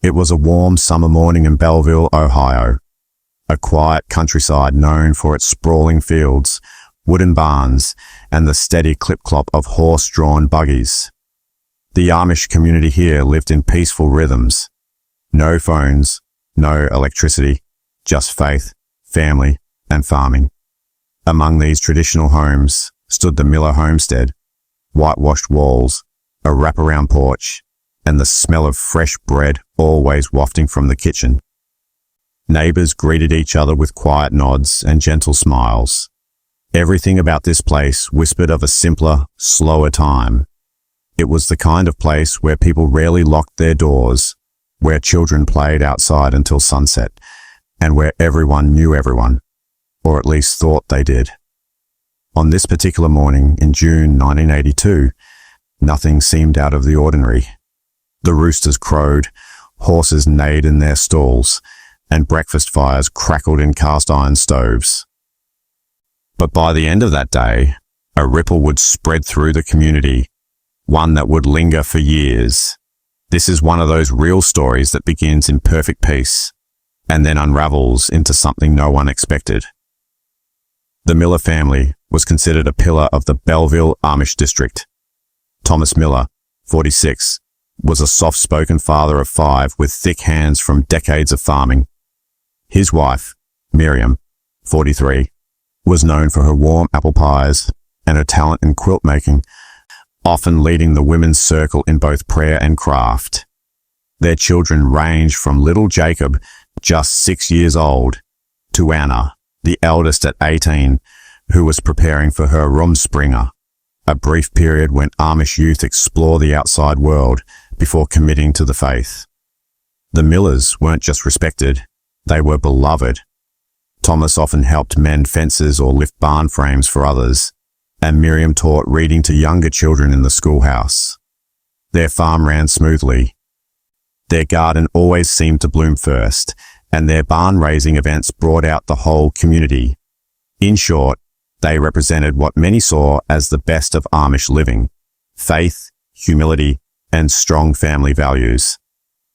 It was a warm summer morning in Belleville, Ohio, a quiet countryside known for its sprawling fields, wooden barns, and the steady clip-clop of horse-drawn buggies. The Amish community here lived in peaceful rhythms. No phones, no electricity, just faith, family, and farming. Among these traditional homes stood the Miller homestead, whitewashed walls, a wraparound porch, and the smell of fresh bread always wafting from the kitchen. Neighbors greeted each other with quiet nods and gentle smiles. Everything about this place whispered of a simpler, slower time. It was the kind of place where people rarely locked their doors, where children played outside until sunset, and where everyone knew everyone, or at least thought they did. On this particular morning in June 1982, nothing seemed out of the ordinary. The roosters crowed, horses neighed in their stalls, and breakfast fires crackled in cast-iron stoves. But by the end of that day, a ripple would spread through the community, one that would linger for years. This is one of those real stories that begins in perfect peace, and then unravels into something no one expected. The Miller family was considered a pillar of the Belleville Amish district. Thomas Miller, 46, was a soft-spoken father of 5 with thick hands from decades of farming. His wife, Miriam, 43, was known for her warm apple pies and her talent in quilt making, often leading the women's circle in both prayer and craft. Their children ranged from little Jacob, just 6 years old, to Anna, the eldest at 18, who was preparing for her Rumspringer, a brief period when Amish youth explore the outside world before committing to the faith. The Millers weren't just respected, they were beloved. Thomas often helped mend fences or lift barn frames for others, and Miriam taught reading to younger children in the schoolhouse. Their farm ran smoothly. Their garden always seemed to bloom first, and their barn-raising events brought out the whole community. In short, they represented what many saw as the best of Amish living: faith, humility, and strong family values.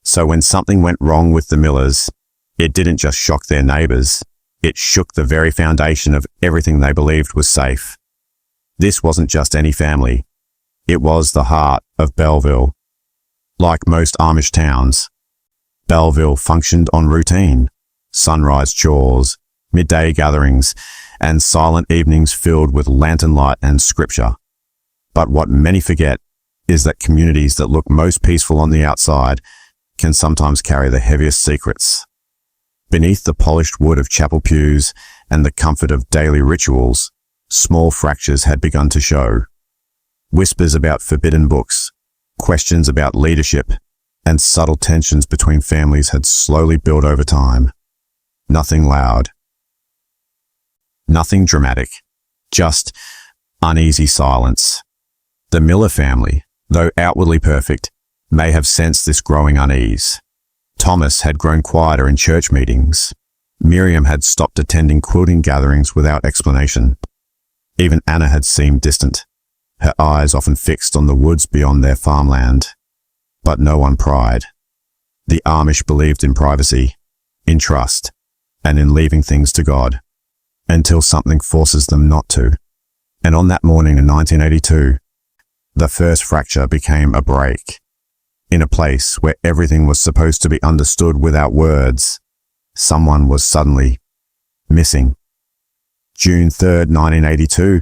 So when something went wrong with the Millers, it didn't just shock their neighbors, it shook the very foundation of everything they believed was safe. This wasn't just any family. It was the heart of Belleville. Like most Amish towns, Belleville functioned on routine: sunrise chores, midday gatherings, and silent evenings filled with lantern light and scripture. But what many forget is that communities that look most peaceful on the outside can sometimes carry the heaviest secrets. Beneath the polished wood of chapel pews and the comfort of daily rituals, small fractures had begun to show. Whispers about forbidden books, questions about leadership, and subtle tensions between families had slowly built over time. Nothing loud. Nothing dramatic. Just uneasy silence. The Miller family, though outwardly perfect, may have sensed this growing unease. Thomas had grown quieter in church meetings. Miriam had stopped attending quilting gatherings without explanation. Even Anna had seemed distant, her eyes often fixed on the woods beyond their farmland. But no one pried. The Amish believed in privacy, in trust, and in leaving things to God, until something forces them not to. And on that morning in 1982, the first fracture became a break. In a place where everything was supposed to be understood without words, someone was suddenly missing. June 3rd, 1982,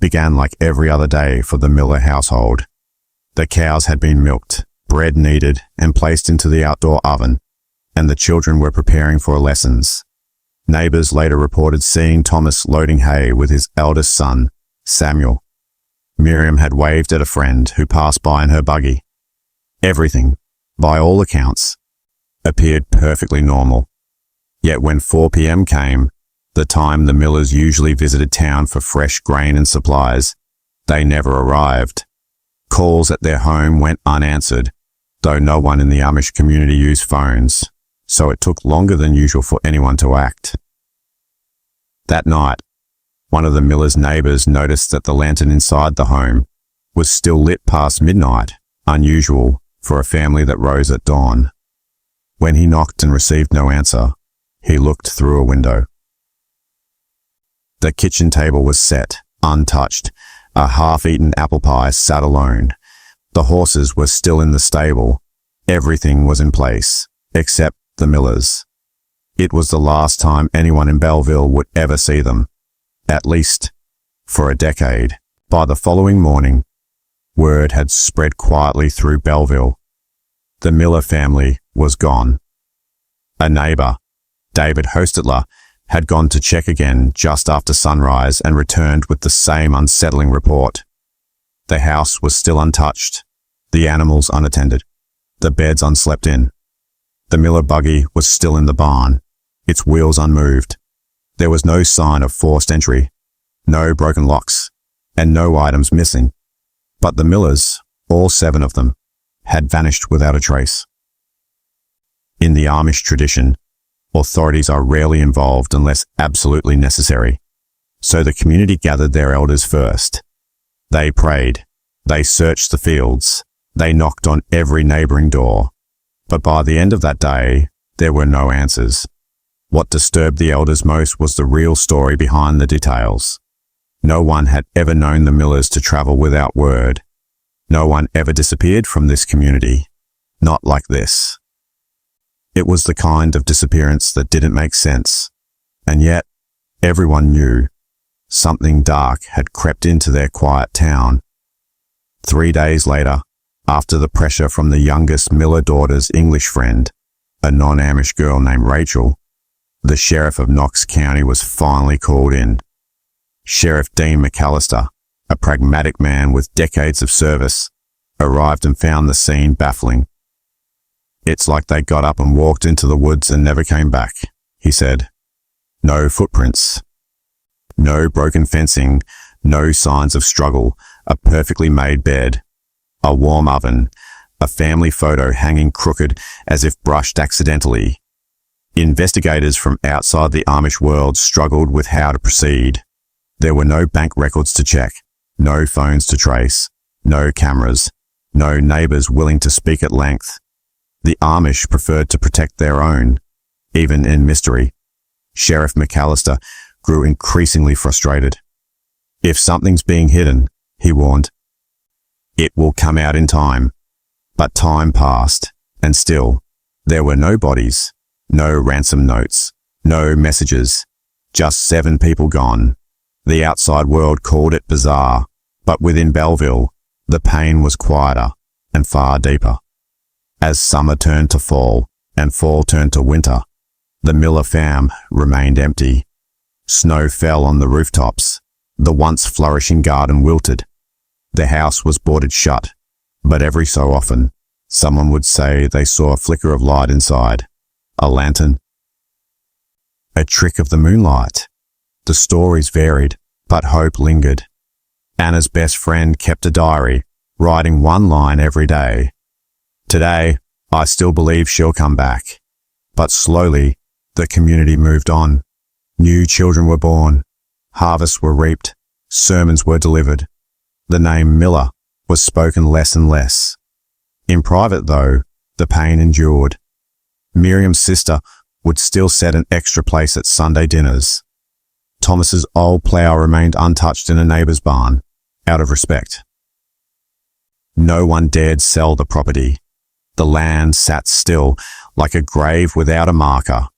began like every other day for the Miller household. The cows had been milked, bread kneaded, and placed into the outdoor oven, and the children were preparing for lessons. Neighbors later reported seeing Thomas loading hay with his eldest son, Samuel. Miriam had waved at a friend who passed by in her buggy. Everything, by all accounts, appeared perfectly normal. Yet when 4 p.m. came, the time the Millers usually visited town for fresh grain and supplies, they never arrived. Calls at their home went unanswered, though no one in the Amish community used phones, so it took longer than usual for anyone to act. That night, one of the Millers' neighbors noticed that the lantern inside the home was still lit past midnight, unusual for a family that rose at dawn. When he knocked and received no answer, he looked through a window. The kitchen table was set, untouched. A half-eaten apple pie sat alone. The horses were still in the stable. Everything was in place, except the Millers. It was the last time anyone in Belleville would ever see them, at least for a decade. By the following morning, word had spread quietly through Belleville. The Miller family was gone. A neighbor, David Hostetler, had gone to check again just after sunrise and returned with the same unsettling report. The house was still untouched, the animals unattended, the beds unslept in. The Miller buggy was still in the barn, its wheels unmoved. There was no sign of forced entry, no broken locks, and no items missing. But the Millers, all 7 of them, had vanished without a trace. In the Amish tradition, authorities are rarely involved unless absolutely necessary. So the community gathered their elders first. They prayed. They searched the fields. They knocked on every neighboring door. But by the end of that day, there were no answers. What disturbed the elders most was the real story behind the details. No one had ever known the Millers to travel without word. No one ever disappeared from this community. Not like this. It was the kind of disappearance that didn't make sense. And yet, everyone knew something dark had crept into their quiet town. 3 days later, after the pressure from the youngest Miller daughter's English friend, a non-Amish girl named Rachel, the sheriff of Knox County was finally called in. Sheriff Dean McAllister, a pragmatic man with decades of service, arrived and found the scene baffling. "It's like they got up and walked into the woods and never came back," he said. No footprints. No broken fencing, no signs of struggle, a perfectly made bed, a warm oven, a family photo hanging crooked as if brushed accidentally. Investigators from outside the Amish world struggled with how to proceed. There were no bank records to check, no phones to trace, no cameras, no neighbors willing to speak at length. The Amish preferred to protect their own, even in mystery. Sheriff McAllister grew increasingly frustrated. "If something's being hidden," he warned, "it will come out in time." But time passed, and still, there were no bodies, no ransom notes, no messages, just 7 people gone. The outside world called it bizarre, but within Belleville, the pain was quieter and far deeper. As summer turned to fall and fall turned to winter, the Miller farm remained empty. Snow fell on the rooftops. The once flourishing garden wilted. The house was boarded shut, but every so often, someone would say they saw a flicker of light inside. A lantern. A trick of the moonlight. The stories varied, but hope lingered. Anna's best friend kept a diary, writing one line every day. "Today, I still believe she'll come back." But slowly, the community moved on. New children were born. Harvests were reaped. Sermons were delivered. The name Miller was spoken less and less. In private, though, the pain endured. Miriam's sister would still set an extra place at Sunday dinners. Thomas's old plough remained untouched in a neighbour's barn, out of respect. No one dared sell the property. The land sat still, like a grave without a marker.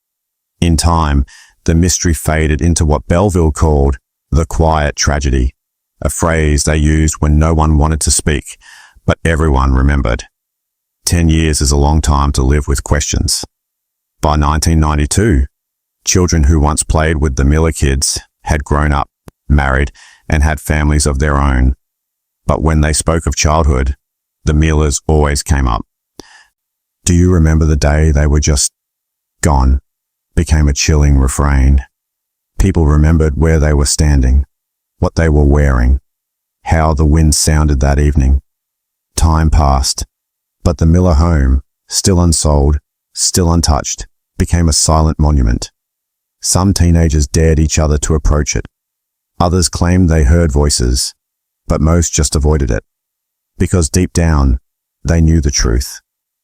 In time, the mystery faded into what Belleville called the quiet tragedy, a phrase they used when no one wanted to speak, but everyone remembered. 10 years is a long time to live with questions. By 1992, children who once played with the Miller kids had grown up, married, and had families of their own. But when they spoke of childhood, the Millers always came up. "Do you remember the day they were just gone?" became a chilling refrain. People remembered where they were standing, what they were wearing, how the wind sounded that evening. Time passed, but the Miller home, still unsold, still untouched, became a silent monument. Some teenagers dared each other to approach it. Others claimed they heard voices, but most just avoided it. Because deep down, they knew the truth.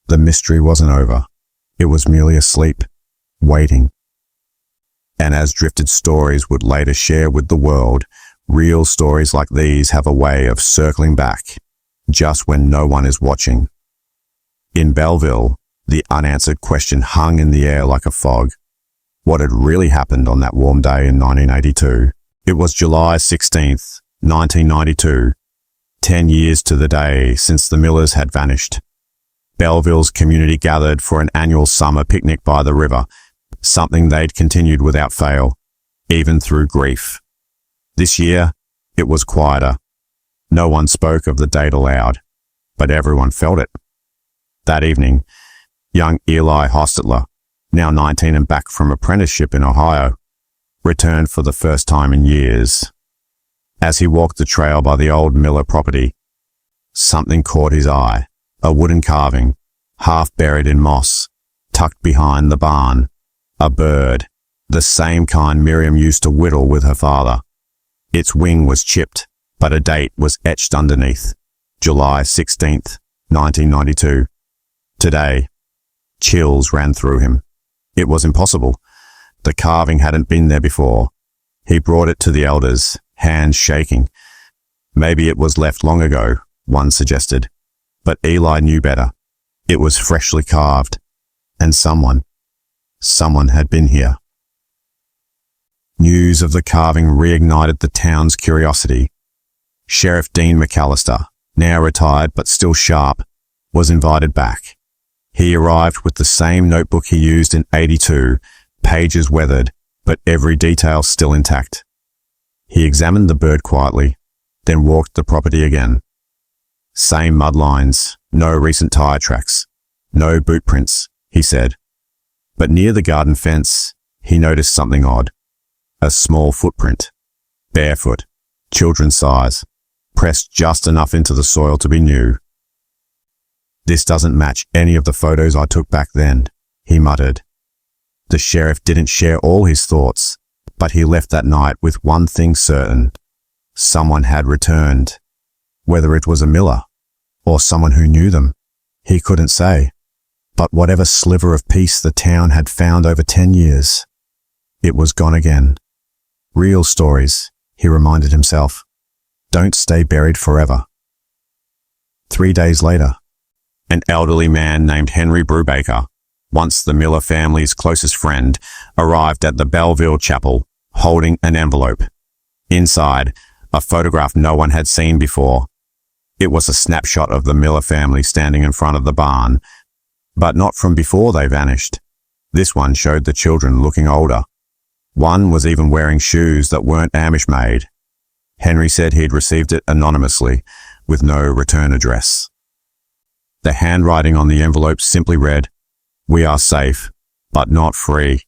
The mystery wasn't over. It was merely asleep, waiting. And as drifted stories would later share with the world, real stories like these have a way of circling back, just when no one is watching. In Belleville, the unanswered question hung in the air like a fog. What had really happened on that warm day in 1982? It was July 16th, 1992, 10 years to the day since the Millers had vanished. Belleville's community gathered for an annual summer picnic by the river, something they'd continued without fail, even through grief. This year, it was quieter. No one spoke of the date aloud, but everyone felt it. That evening, young Eli Hostetler, now 19 and back from apprenticeship in Ohio, returned for the first time in years. As he walked the trail by the old Miller property, something caught his eye. A wooden carving, half buried in moss, tucked behind the barn. A bird, the same kind Miriam used to whittle with her father. Its wing was chipped, but a date was etched underneath. July 16th, 1992. Today, chills ran through him. It was impossible. The carving hadn't been there before. He brought it to the elders, hands shaking. Maybe it was left long ago, one suggested. But Eli knew better. It was freshly carved, and someone had been here. News of the carving reignited the town's curiosity. Sheriff Dean McAllister, now retired but still sharp, was invited back. He arrived with the same notebook he used in '82, pages weathered, but every detail still intact. He examined the bird quietly, then walked the property again. Same mud lines, no recent tire tracks, no boot prints, he said. But near the garden fence, he noticed something odd. A small footprint, barefoot, children's size, pressed just enough into the soil to be new. This doesn't match any of the photos I took back then, he muttered. The sheriff didn't share all his thoughts, but he left that night with one thing certain. Someone had returned. Whether it was a Miller, or someone who knew them, he couldn't say. But whatever sliver of peace the town had found over 10 years, it was gone again. Real stories, he reminded himself, don't stay buried forever. 3 days later, an elderly man named Henry Brubaker, once the Miller family's closest friend, arrived at the Belleville Chapel, holding an envelope. Inside, a photograph no one had seen before. It was a snapshot of the Miller family standing in front of the barn, but not from before they vanished. This one showed the children looking older. One was even wearing shoes that weren't Amish made. Henry said he'd received it anonymously, with no return address. The handwriting on the envelope simply read, "We are safe, but not free."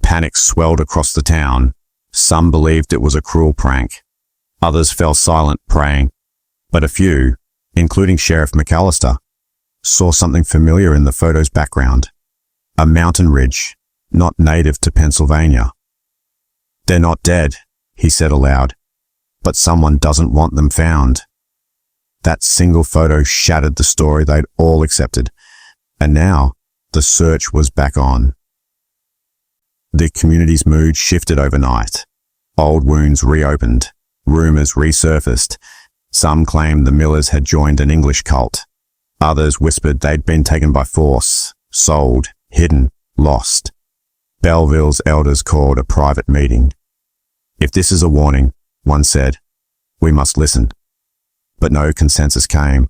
Panic swelled across the town. Some believed it was a cruel prank. Others fell silent, praying. But a few, including Sheriff McAllister, saw something familiar in the photo's background. A mountain ridge, not native to Pennsylvania. "They're not dead," he said aloud, "but someone doesn't want them found." That single photo shattered the story they'd all accepted, and now the search was back on. The community's mood shifted overnight. Old wounds reopened, rumors resurfaced. Some claimed the Millers had joined an English cult. Others whispered they'd been taken by force, sold, hidden, lost. Belleville's elders called a private meeting. "If this is a warning," one said, "we must listen." But no consensus came.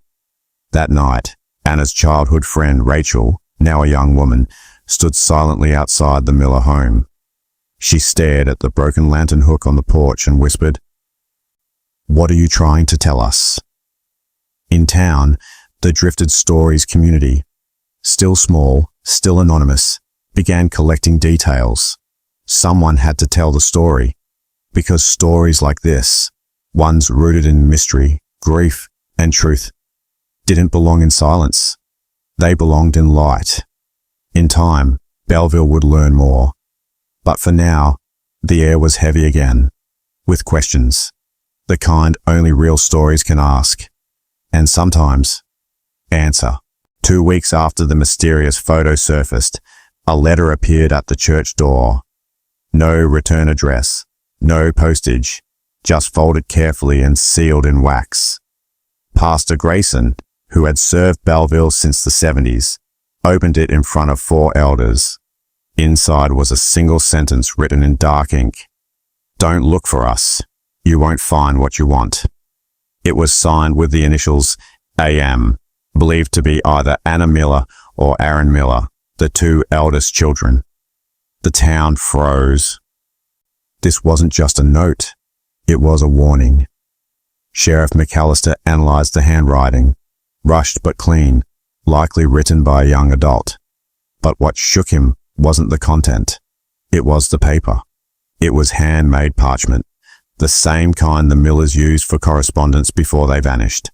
That night, Anna's childhood friend Rachel, now a young woman, stood silently outside the Miller home. She stared at the broken lantern hook on the porch and whispered, "What are you trying to tell us?" In town, the Drifted Stories community, still small, still anonymous, began collecting details. Someone had to tell the story, because stories like this, ones rooted in mystery, grief, and truth, didn't belong in silence. They belonged in light. In time, Belleville would learn more. But for now, the air was heavy again, with questions, the kind only real stories can ask, and sometimes answer. 2 weeks after the mysterious photo surfaced, a letter appeared at the church door. No return address, no postage, just folded carefully and sealed in wax. Pastor Grayson, who had served Belleville since the 70s, opened it in front of 4 elders. Inside was a single sentence written in dark ink. "Don't look for us. You won't find what you want." It was signed with the initials AM, believed to be either Anna Miller or Aaron Miller, the 2 eldest children. The town froze. This wasn't just a note. It was a warning. Sheriff McAllister analyzed the handwriting. Rushed but clean, likely written by a young adult. But what shook him wasn't the content. It was the paper. It was handmade parchment, the same kind the Millers used for correspondence before they vanished.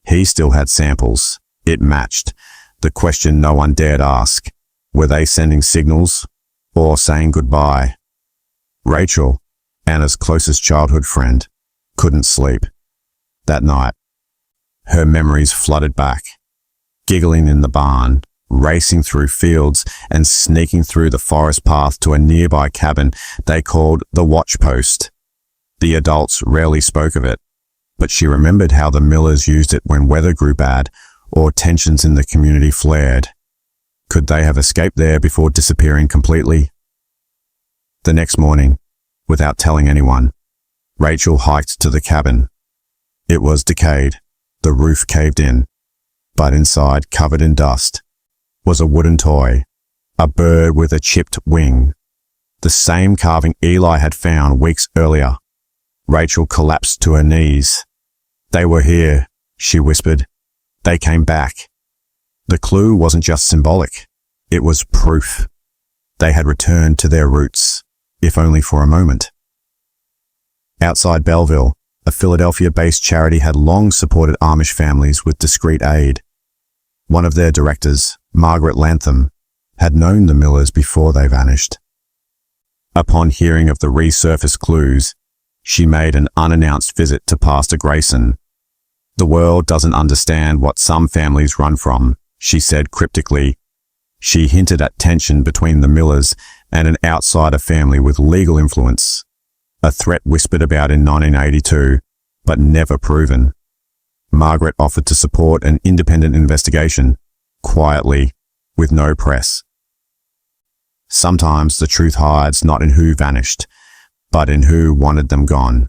He still had samples. It matched. The question no one dared ask. Were they sending signals or saying goodbye? Rachel, Anna's closest childhood friend, couldn't sleep. That night, her memories flooded back. Giggling in the barn, racing through fields, and sneaking through the forest path to a nearby cabin they called the Watch Post. The adults rarely spoke of it, but she remembered how the Millers used it when weather grew bad or tensions in the community flared. Could they have escaped there before disappearing completely? The next morning, without telling anyone, Rachel hiked to the cabin. It was decayed, the roof caved in, but inside, covered in dust, was a wooden toy, a bird with a chipped wing, the same carving Eli had found weeks earlier. Rachel collapsed to her knees. "They were here," she whispered. "They came back." The clue wasn't just symbolic. It was proof. They had returned to their roots, if only for a moment. Outside Belleville, a Philadelphia-based charity had long supported Amish families with discreet aid. One of their directors, Margaret Lantham, had known the Millers before they vanished. Upon hearing of the resurfaced clues, she made an unannounced visit to Pastor Grayson. "The world doesn't understand what some families run from," she said cryptically. She hinted at tension between the Millers and an outsider family with legal influence. A threat whispered about in 1982, but never proven. Margaret offered to support an independent investigation, quietly, with no press. Sometimes the truth hides not in who vanished, but in who wanted them gone.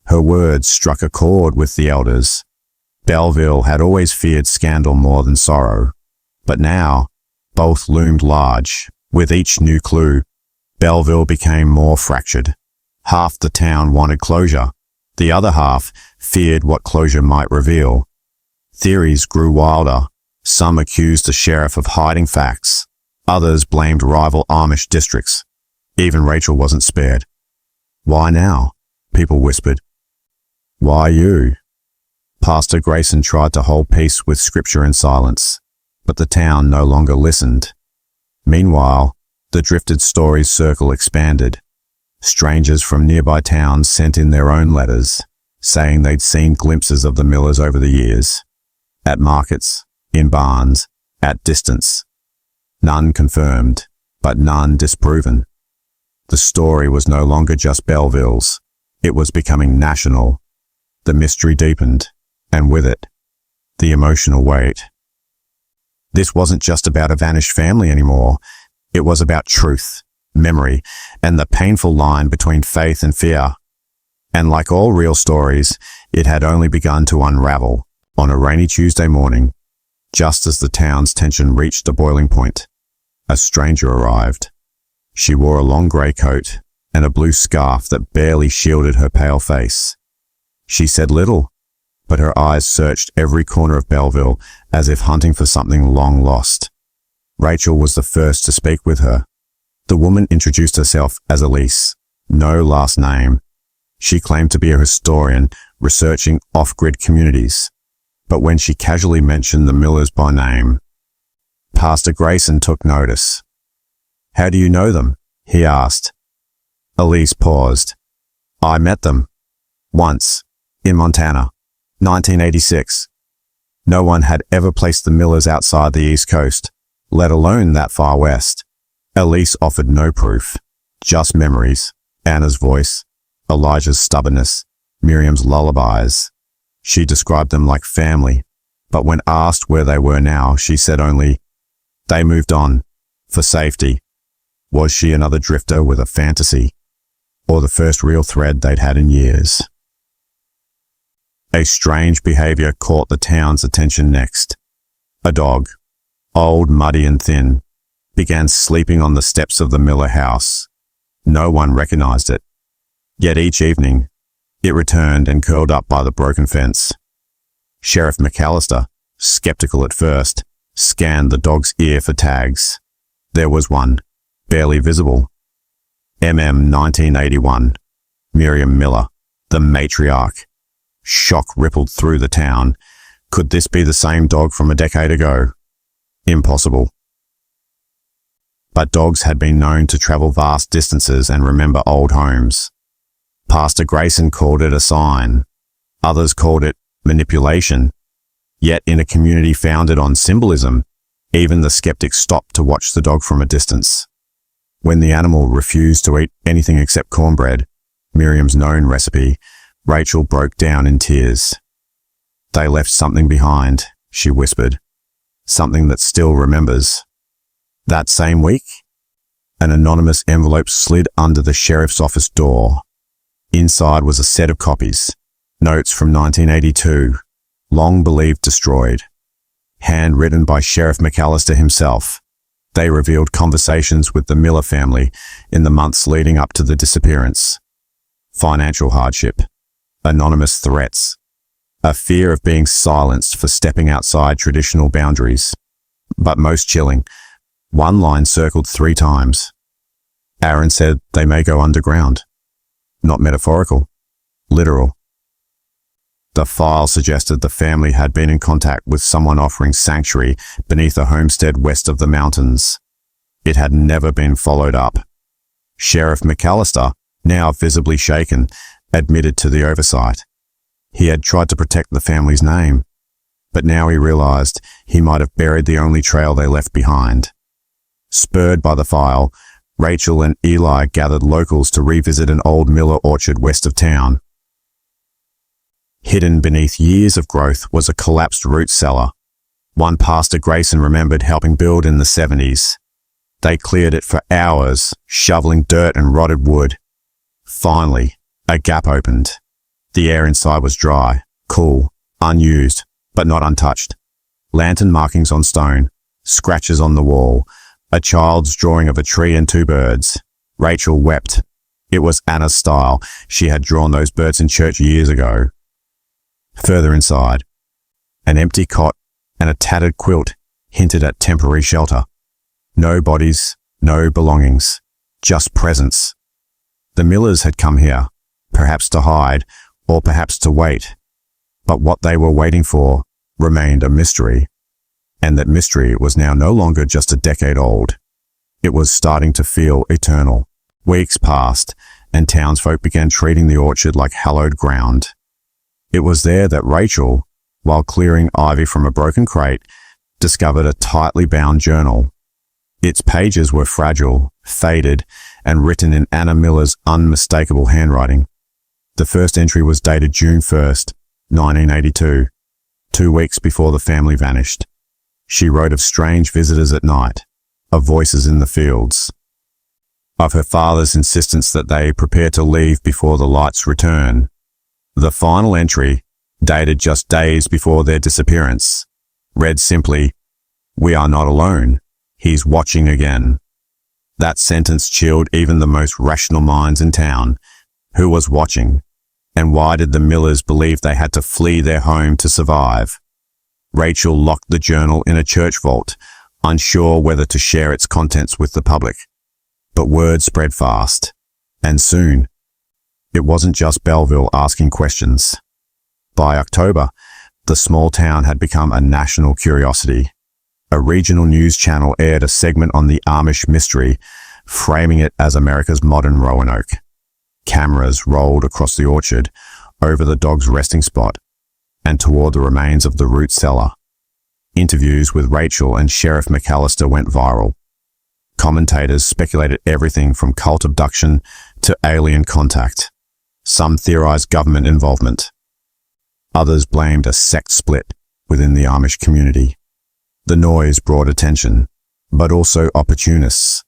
Her words struck a chord with the elders. Belleville had always feared scandal more than sorrow, but now both loomed large. With each new clue, Belleville became more fractured. Half the town wanted closure. The other half feared what closure might reveal. Theories grew wilder. Some accused the sheriff of hiding facts. Others blamed rival Amish districts. Even Rachel wasn't spared. "Why now?" people whispered. "Why you?" Pastor Grayson tried to hold peace with scripture and silence, but the town no longer listened. Meanwhile, the drifted stories circle expanded. Strangers from nearby towns sent in their own letters, saying they'd seen glimpses of the Millers over the years. At markets, in barns, at distance. None confirmed, but none disproven. The story was no longer just Belleville's. It was becoming national. The mystery deepened, and with it, the emotional weight. This wasn't just about a vanished family anymore. It was about truth, memory, and the painful line between faith and fear. And like all real stories, it had only begun to unravel on a rainy Tuesday morning, just as the town's tension reached a boiling point. A stranger arrived. She wore a long grey coat and a blue scarf that barely shielded her pale face. She said little, but her eyes searched every corner of Belleville as if hunting for something long lost. Rachel was the first to speak with her. The woman introduced herself as Elise, no last name. She claimed to be a historian researching off-grid communities. But when she casually mentioned the Millers by name, Pastor Grayson took notice. "How do you know them?" he asked. Elise paused. "I met them. Once. In Montana. 1986. No one had ever placed the Millers outside the East Coast, let alone that far west. Elise offered no proof, just memories, Anna's voice, Elijah's stubbornness, Miriam's lullabies. She described them like family, but when asked where they were now, she said only, they moved on, for safety. Was she another drifter with a fantasy, or the first real thread they'd had in years? A strange behavior caught the town's attention next. A dog, old, muddy and thin, began sleeping on the steps of the Miller house. No one recognized it. Yet each evening, it returned and curled up by the broken fence. Sheriff McAllister, skeptical at first, scanned the dog's ear for tags. There was one, barely visible. MM 1981. Miriam Miller, the matriarch. Shock rippled through the town. Could this be the same dog from a decade ago? Impossible. But dogs had been known to travel vast distances and remember old homes. Pastor Grayson called it a sign. Others called it manipulation. Yet in a community founded on symbolism, even the skeptics stopped to watch the dog from a distance. When the animal refused to eat anything except cornbread, Miriam's known recipe, Rachel broke down in tears. They left something behind, she whispered. Something that still remembers. That same week, an anonymous envelope slid under the sheriff's office door. Inside was a set of copies, notes from 1982, long believed destroyed. Handwritten by Sheriff McAllister himself, they revealed conversations with the Miller family in the months leading up to the disappearance. Financial hardship, anonymous threats, a fear of being silenced for stepping outside traditional boundaries. But most chilling, one line circled 3 times. Aaron said they may go underground. Not metaphorical, literal. The file suggested the family had been in contact with someone offering sanctuary beneath a homestead west of the mountains. It had never been followed up. Sheriff McAllister, now visibly shaken, admitted to the oversight. He had tried to protect the family's name, but now he realized he might have buried the only trail they left behind. Spurred by the file, Rachel and Eli gathered locals to revisit an old Miller orchard west of town. Hidden beneath years of growth was a collapsed root cellar, one Pastor Grayson remembered helping build in the 70s. They cleared it for hours, shoveling dirt and rotted wood. Finally, a gap opened. The air inside was dry, cool, unused, but not untouched. Lantern markings on stone, scratches on the wall, a child's drawing of a tree and 2 birds. Rachel wept. It was Anna's style. She had drawn those birds in church years ago. Further inside, an empty cot and a tattered quilt hinted at temporary shelter. No bodies, no belongings, just presence. The Millers had come here, perhaps to hide, or perhaps to wait. But what they were waiting for remained a mystery. And that mystery was now no longer just a decade old. It was starting to feel eternal. Weeks passed, and townsfolk began treating the orchard like hallowed ground. It was there that Rachel, while clearing ivy from a broken crate, discovered a tightly bound journal. Its pages were fragile, faded, and written in Anna Miller's unmistakable handwriting. The first entry was dated June 1st, 1982, 2 weeks before the family vanished. She wrote of strange visitors at night, of voices in the fields, of her father's insistence that they prepare to leave before the lights return. The final entry, dated just days before their disappearance, read simply, "We are not alone. He's watching again." That sentence chilled even the most rational minds in town. Who was watching? And why did the Millers believe they had to flee their home to survive? Rachel locked the journal in a church vault, unsure whether to share its contents with the public. But word spread fast, and soon, it wasn't just Belleville asking questions. By October, the small town had become a national curiosity. A regional news channel aired a segment on the Amish mystery, framing it as America's modern Roanoke. Cameras rolled across the orchard, over the dog's resting spot, and toward the remains of the root cellar. Interviews with Rachel and Sheriff McAllister went viral. Commentators speculated everything from cult abduction to alien contact. Some theorized government involvement. Others blamed a sect split within the Amish community. The noise brought attention, but also opportunists.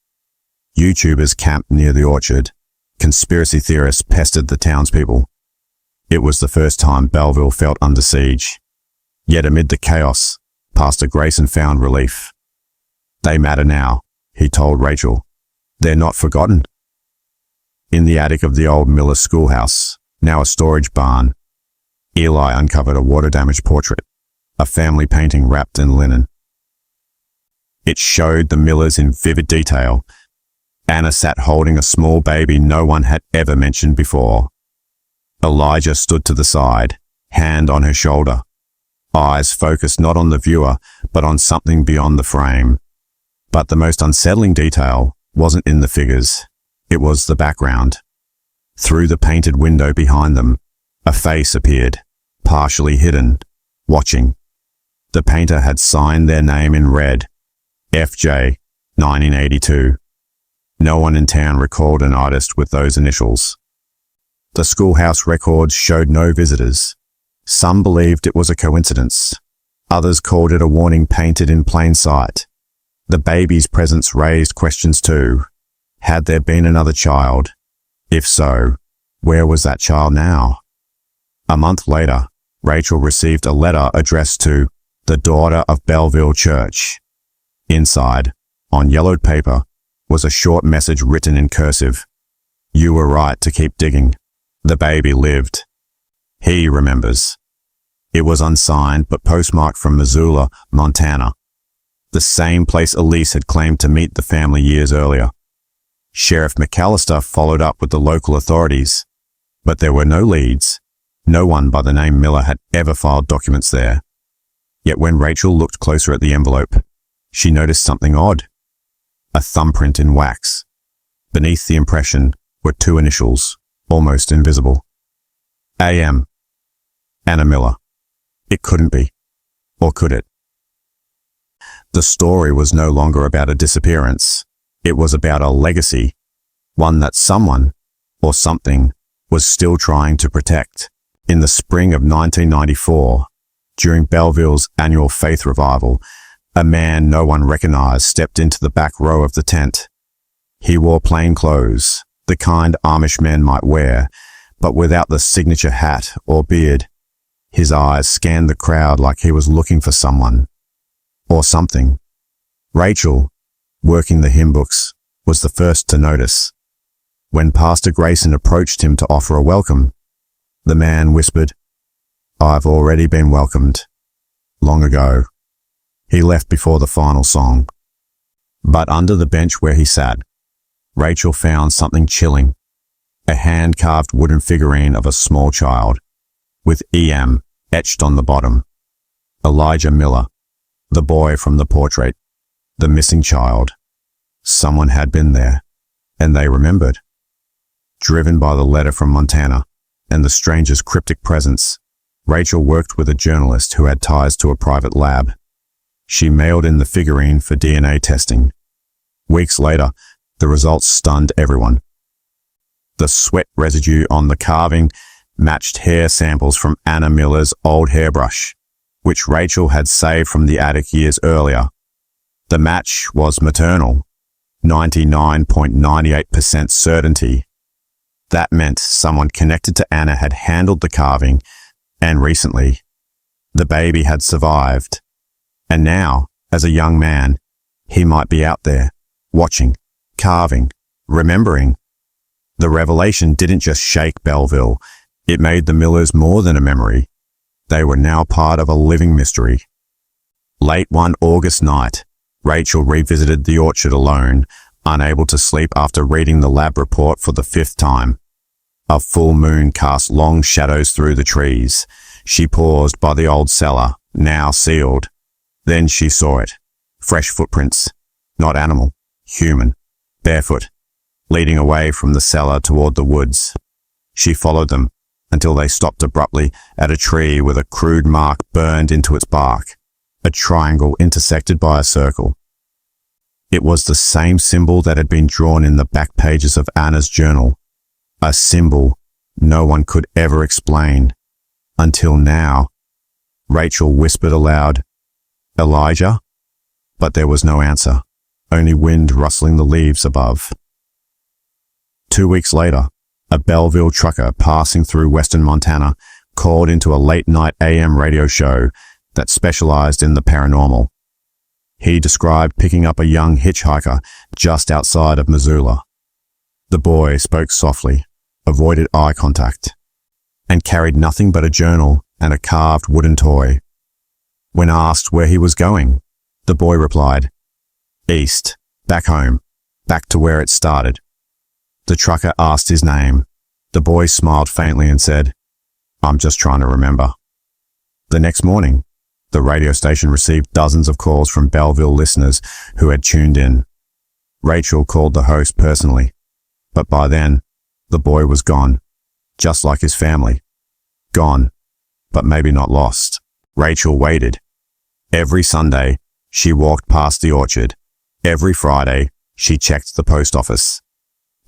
YouTubers camped near the orchard. Conspiracy theorists pestered the townspeople. It was the first time Belleville felt under siege. Yet amid the chaos, Pastor Grayson found relief. "They matter now," he told Rachel. "They're not forgotten." In the attic of the old Miller schoolhouse, now a storage barn, Eli uncovered a water-damaged portrait, a family painting wrapped in linen. It showed the Millers in vivid detail. Anna sat holding a small baby no one had ever mentioned before. Elijah stood to the side, hand on her shoulder, eyes focused not on the viewer, but on something beyond the frame. But the most unsettling detail wasn't in the figures. It was the background. Through the painted window behind them, a face appeared, partially hidden, watching. The painter had signed their name in red, FJ, 1982. No one in town recalled an artist with those initials. The schoolhouse records showed no visitors. Some believed it was a coincidence. Others called it a warning painted in plain sight. The baby's presence raised questions too. Had there been another child? If so, where was that child now? A month later, Rachel received a letter addressed to the daughter of Belleville Church. Inside, on yellowed paper, was a short message written in cursive. "You were right to keep digging. The baby lived." He remembers. It was unsigned but postmarked from Missoula, Montana, the same place Elise had claimed to meet the family years earlier. Sheriff McAllister followed up with the local authorities, but there were no leads. No one by the name Miller had ever filed documents there. Yet when Rachel looked closer at the envelope, she noticed something odd. A thumbprint in wax. Beneath the impression were two initials, almost invisible. A.M. Anna Miller. It couldn't be. Or could it? The story was no longer about a disappearance. It was about a legacy, one that someone, or something, was still trying to protect. In the spring of 1994, during Belleville's annual faith revival, a man no one recognized stepped into the back row of the tent. He wore plain clothes, the kind Amish men might wear, but without the signature hat or beard. His eyes scanned the crowd like he was looking for someone, or something. Rachel, working the hymn books, was the first to notice. When Pastor Grayson approached him to offer a welcome, the man whispered, "I've already been welcomed. Long ago." He left before the final song. But under the bench where he sat, Rachel found something chilling. A hand-carved wooden figurine of a small child, with E.M. etched on the bottom. Elijah Miller, the boy from the portrait, the missing child. Someone had been there, and they remembered. Driven by the letter from Montana and the stranger's cryptic presence, Rachel worked with a journalist who had ties to a private lab. She mailed in the figurine for DNA testing. Weeks later, the results stunned everyone. The sweat residue on the carving matched hair samples from Anna Miller's old hairbrush, which Rachel had saved from the attic years earlier. The match was maternal, 99.98% certainty. That meant someone connected to Anna had handled the carving, and recently, the baby had survived. And now, as a young man, he might be out there, watching, carving, remembering. The revelation didn't just shake Belleville, it made the Millers more than a memory. They were now part of a living mystery. Late one August night, Rachel revisited the orchard alone, unable to sleep after reading the lab report for the 5th time. A full moon cast long shadows through the trees. She paused by the old cellar, now sealed. Then she saw it. Fresh footprints. Not animal. Human. Barefoot. Leading away from the cellar toward the woods. She followed them, until they stopped abruptly at a tree with a crude mark burned into its bark, a triangle intersected by a circle. It was the same symbol that had been drawn in the back pages of Anna's journal, a symbol no one could ever explain. Until now. Rachel whispered aloud, "Elijah?" But there was no answer, only wind rustling the leaves above. 2 weeks later, a Belleville trucker passing through western Montana called into a late-night AM radio show that specialized in the paranormal. He described picking up a young hitchhiker just outside of Missoula. The boy spoke softly, avoided eye contact, and carried nothing but a journal and a carved wooden toy. When asked where he was going, the boy replied, "East, back home, back to where it started." The trucker asked his name. The boy smiled faintly and said, "I'm just trying to remember." The next morning, the radio station received dozens of calls from Belleville listeners who had tuned in. Rachel called the host personally, but by then, the boy was gone, just like his family. Gone, but maybe not lost. Rachel waited. Every Sunday, she walked past the orchard. Every Friday, she checked the post office.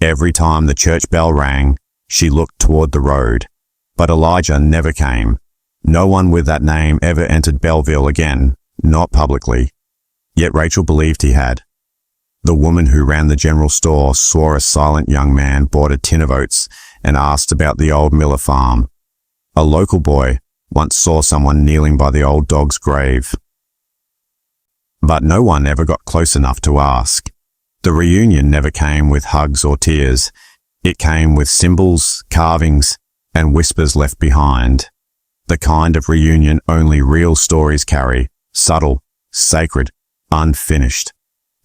Every time the church bell rang, she looked toward the road. But Elijah never came. No one with that name ever entered Belleville again, not publicly. Yet Rachel believed he had. The woman who ran the general store saw a silent young man board a tin of oats and asked about the old Miller farm. A local boy once saw someone kneeling by the old dog's grave. But no one ever got close enough to ask. The reunion never came with hugs or tears. It came with symbols, carvings, and whispers left behind. The kind of reunion only real stories carry, subtle, sacred, unfinished.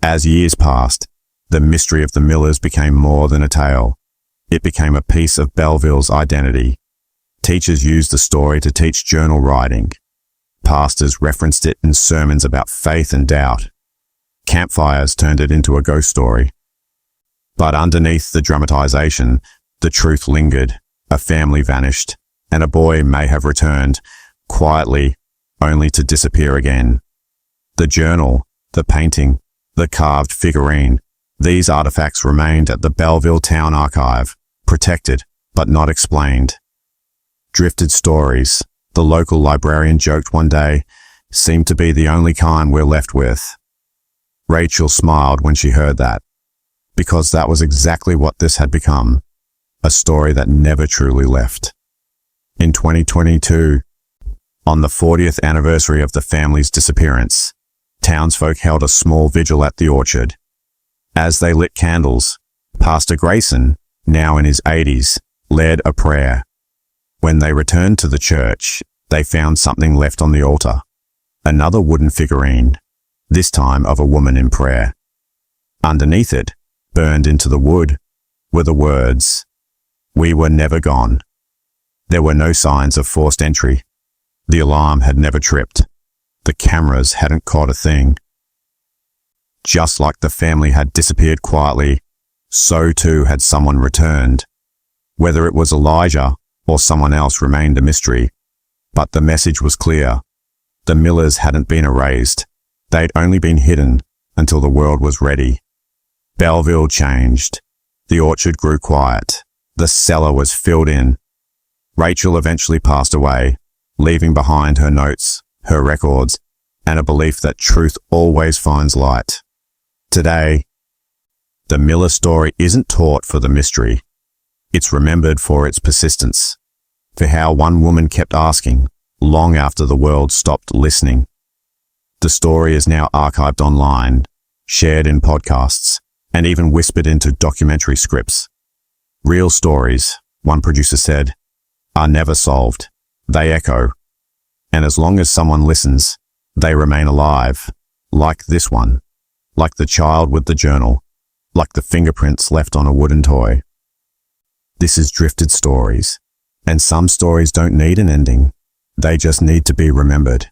As years passed, the mystery of the Millers became more than a tale. It became a piece of Belleville's identity. Teachers used the story to teach journal writing. Pastors referenced it in sermons about faith and doubt. Campfires turned it into a ghost story. But underneath the dramatization, the truth lingered. A family vanished, and a boy may have returned, quietly, only to disappear again. The journal, the painting, the carved figurine, these artifacts remained at the Belleville Town Archive, protected but not explained. Drifted stories, the local librarian joked one day, seem to be the only kind we're left with. Rachel smiled when she heard that, because that was exactly what this had become, a story that never truly left. In 2022, on the 40th anniversary of the family's disappearance, townsfolk held a small vigil at the orchard. As they lit candles, Pastor Grayson, now in his 80s, led a prayer. When they returned to the church, they found something left on the altar. Another wooden figurine, this time of a woman in prayer. Underneath it, burned into the wood, were the words, "We were never gone." There were no signs of forced entry. The alarm had never tripped. The cameras hadn't caught a thing. Just like the family had disappeared quietly, so too had someone returned. Whether it was Elijah or someone else remained a mystery. But the message was clear. The Millers hadn't been erased. They'd only been hidden until the world was ready. Belleville changed. The orchard grew quiet. The cellar was filled in. Rachel eventually passed away, leaving behind her notes, her records, and a belief that truth always finds light. Today, the Miller story isn't taught for the mystery. It's remembered for its persistence, for how one woman kept asking, long after the world stopped listening. The story is now archived online, shared in podcasts, and even whispered into documentary scripts. Real stories, one producer said, are never solved. They echo. And as long as someone listens, they remain alive, like this one, like the child with the journal, like the fingerprints left on a wooden toy. This is Drifted Stories, and some stories don't need an ending. They just need to be remembered.